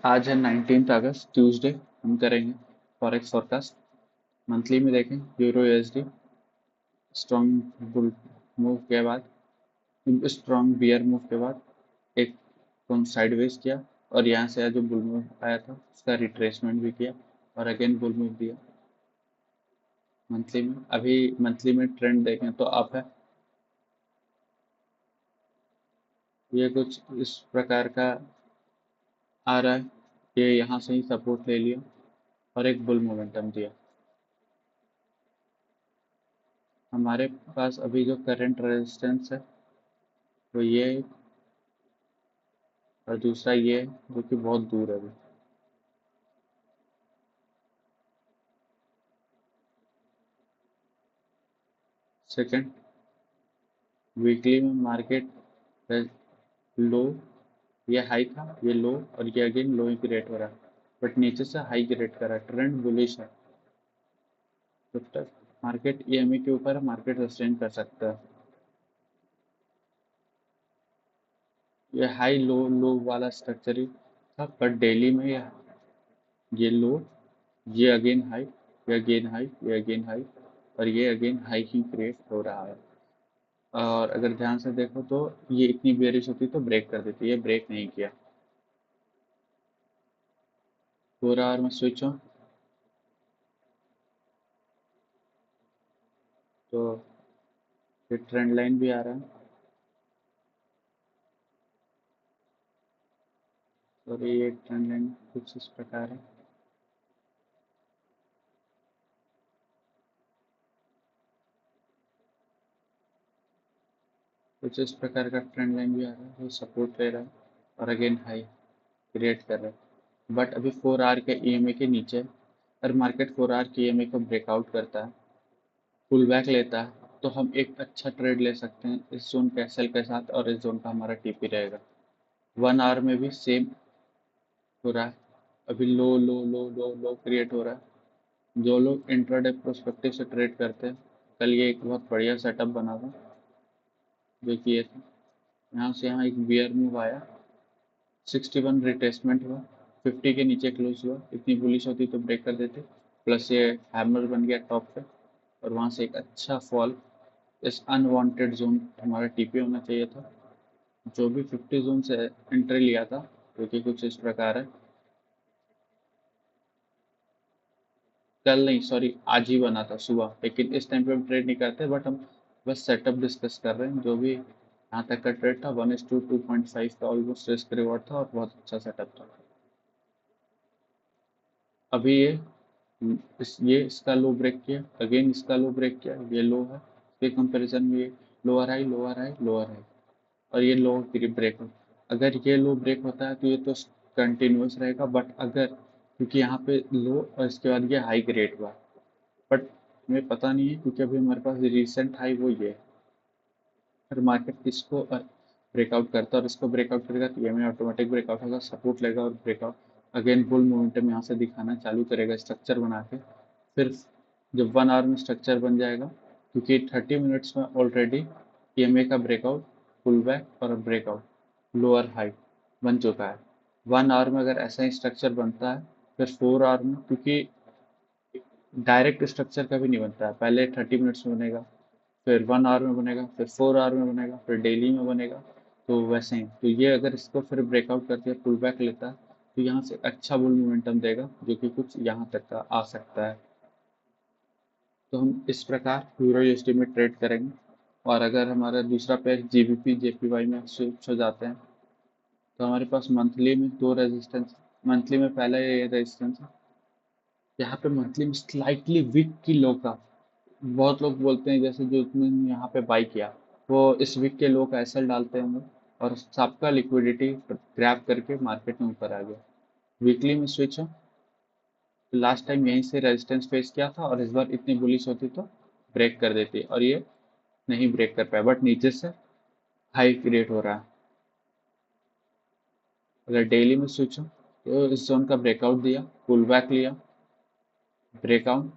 आज है 19 अगस्त ट्यूसडे। हम करेंगे फॉरेक्स फोरकास्ट। मंथली में देखें euro USD strong bull move के बाद, स्ट्रॉन्ग बियर मूव के बाद एक कौन साइडवेज किया और यहाँ से जो बुल मूव आया था उसका रिट्रेसमेंट भी किया और अगेन बुल मूव दिया। मंथली में अभी मंथली में ट्रेंड देखें तो अप है। ये कुछ इस प्रकार का आ रहा है। ये यहाँ से ही सपोर्ट ले लिया और एक बुल मोमेंटम दिया। हमारे पास अभी जो करंट रेजिस्टेंस है वो ये है और दूसरा ये है जो कि बहुत दूर है अभी। सेकंड, वीकली में मार्केट लो, ये हाई था, ये लो और ये अगेन लो ही क्रिएट हो रहा है बट नीचे से हाई क्रिएट कर रहा है। ट्रेंड बुलिश है। जब तक मार्केट ईएमए के ऊपर है मार्केट सस्टेन कर सकता है। ये हाई लो लो वाला स्ट्रक्चर ही था बट डेली में ये लो, ये अगेन हाई, ये अगेन हाई, ये अगेन हाई और ये अगेन हाई ही क्रिएट हो रहा है। और अगर ध्यान से देखो तो ये इतनी बेरिश होती तो ब्रेक कर देती, ये ब्रेक नहीं किया। 4 आवर में स्विच हो तो ये ट्रेंड लाइन भी आ रहा है और ये ट्रेंड लाइन कुछ इस प्रकार है। कुछ इस प्रकार का ट्रेंड लाइन भी आ रहा है, वो सपोर्ट ले रहा है और अगेन हाई क्रिएट कर रहा है बट अभी 4 आवर के ईएमए के नीचे है। अगर मार्केट 4 आवर के ईएमए को ब्रेकआउट करता है, पुल बैक लेता है तो हम एक अच्छा ट्रेड ले सकते हैं इस जोन के एसएल के साथ और इस जोन का हमारा टीपी रहेगा। 1 आवर में भी सेम हो रहा है। अभी लो लो लो लो लो क्रिएट हो रहा है। जो लोग इंट्राडे प्रोस्पेक्टिव से ट्रेड करते हैं, कल ये एक बहुत बढ़िया सेटअप बना था जो कि ये था। यहाँ से यहाँ एक बियर मूव आया, 61 रिटेस्टमेंट हुआ, 50 के नीचे क्लोज हुआ। इतनी बुलिश होती तो ब्रेक कर देते, प्लस ये हैमर बन गया टॉप पे और वहाँ से एक अच्छा फॉल। इस अनवांटेड जोन हमारा टीपी होना चाहिए था। जो भी 50 जोन से एंट्री लिया था जो कि कुछ इस प्रकार है। कल नहीं, सॉरी, आज ही बना था सुबह, लेकिन इस टाइम पे हम ट्रेड नहीं करते बट हम बस सेटअप डिस्कस कर रहे हैं। जो भी यहाँ तक का ट्रेड था 1:2.5 का ऑलमोस्ट रिस्क रिवॉर्ड था और बहुत अच्छा सेटअप था। अभी ये इसका लो ब्रेक किया, अगेन इसका लो ब्रेक किया, ये लो है, इसके कंपैरिजन में ये lower high lower high lower high और ये लो ब्रेक हो। अगर ये लो ब्रेक होता है तो ये तो कंटिन्यूस रहेगा बट अगर क्योंकि यहाँ पे लो और इसके बाद ये हाई ग्रेड हुआ बट हमें पता नहीं है क्योंकि अभी हमारे पास रिसेंट हाई वो ये है। फिर मार्केट इसको ब्रेकआउट करता है और इसको ब्रेकआउट करेगा तो ये में ऑटोमेटिक ब्रेकआउट होगा, सपोर्ट लेगा और ब्रेकआउट अगेन बुल मोमेंटम यहाँ से दिखाना चालू करेगा स्ट्रक्चर बना के। फिर जब 1 आवर में स्ट्रक्चर बन जाएगा, क्योंकि 30 मिनट्स में ऑलरेडी ईएमए का ब्रेकआउट, पुल बैक और ब्रेकआउट लोअर हाई बन चुका है। 1 आवर में अगर ऐसा ही स्ट्रक्चर बनता है फिर 4 आवर में, क्योंकि डायरेक्ट स्ट्रक्चर कभी नहीं बनता है, पहले 30 मिनट्स में बनेगा, फिर 1 आवर में बनेगा, फिर 4 आवर में बनेगा, फिर डेली में बनेगा। तो वैसे ही तो ये अगर इसको फिर ब्रेकआउट करके पुल बैक लेता है तो यहाँ से अच्छा बुल मोमेंटम देगा जो कि कुछ यहाँ तक का आ सकता है। तो हम इस प्रकार यूरो यूएसडी में ट्रेड करेंगे। और अगर हमारा दूसरा पेयर जीबीपी जेपीवाई में स्विच हो जाते हैं तो हमारे पास मंथली में दो रेजिस्टेंस। मंथली में पहला ये रेजिस्टेंस है, यहाँ पे मंथली में स्लाइटली वीक की लो का बहुत लोग बोलते हैं, जैसे जो उसने यहाँ पे बाई किया वो इस वीक के लो का एसएल डालते होंगे और सबका लिक्विडिटी ग्रैब करके मार्केट में ऊपर आ गया। वीकली में स्विच हो तो लास्ट टाइम यहीं से रेजिस्टेंस फेस किया था और इस बार इतनी बुलिश होती तो ब्रेक कर देती और ये नहीं ब्रेक कर पाया बट नीचे से हाई क्रिएट हो रहा है। अगर डेली में स्विच हो तो इस जोन का ब्रेकआउट दिया, पुल बैक लिया, ब्रेकआउट,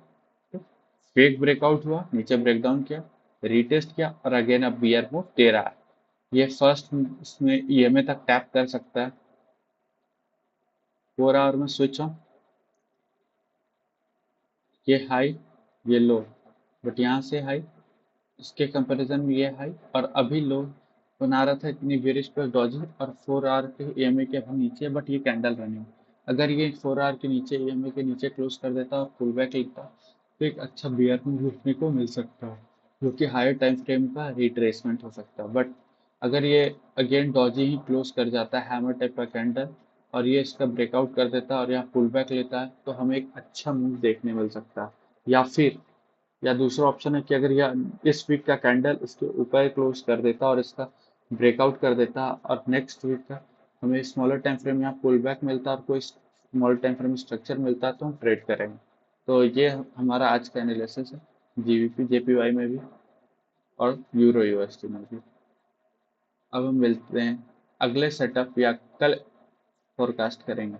फेक ब्रेकआउट हुआ, नीचे ब्रेकडाउन किया, रीटेस्ट किया और अगेन अब बियर मूव दे रहा है। ये फर्स्ट इसमें ईएमए तक टैप कर सकता है 4 आवर में स्विच ऑन, ये हाई ये लो, बट यहाँ से हाई, इसके कंपैरिजन में ये हाई, और अभी लो बना रहा था इतनी बेरिश पर डॉजी, और 4 आवर के EMA के अभी नीचे, बट ये कैंडल रनिंग। अगर ये 4 आवर के नीचे EMA के नीचे क्लोज कर देता और पुल बैक लेता तो एक अच्छा बियर मूव देखने को मिल सकता है, जो कि हायर टाइम फ्रेम का रिट्रेसमेंट हो सकता है। बट अगर ये अगेन डॉजी ही क्लोज कर जाता है हैमर टाइप का कैंडल, और ये इसका ब्रेकआउट कर देता है और यहाँ पुल बैक लेता है, तो हमें एक अच्छा मूव देखने मिल सकता है। या फिर या दूसरा ऑप्शन है कि अगर यह इस वीक का कैंडल इसके ऊपर क्लोज कर देता और इसका ब्रेकआउट कर देता, और नेक्स्ट वीक का हमें स्मॉलर टाइम फ्रेम यहाँ पुल बैक मिलता और कोई स्मॉल टाइम फ्रेम स्ट्रक्चर मिलता, तो हम ट्रेड करेंगे। तो ये हमारा आज का एनालिसिस है, GBP JPY में भी और यूरो USD में भी। अब हम मिलते हैं अगले सेटअप या कल फोरकास्ट करेंगे।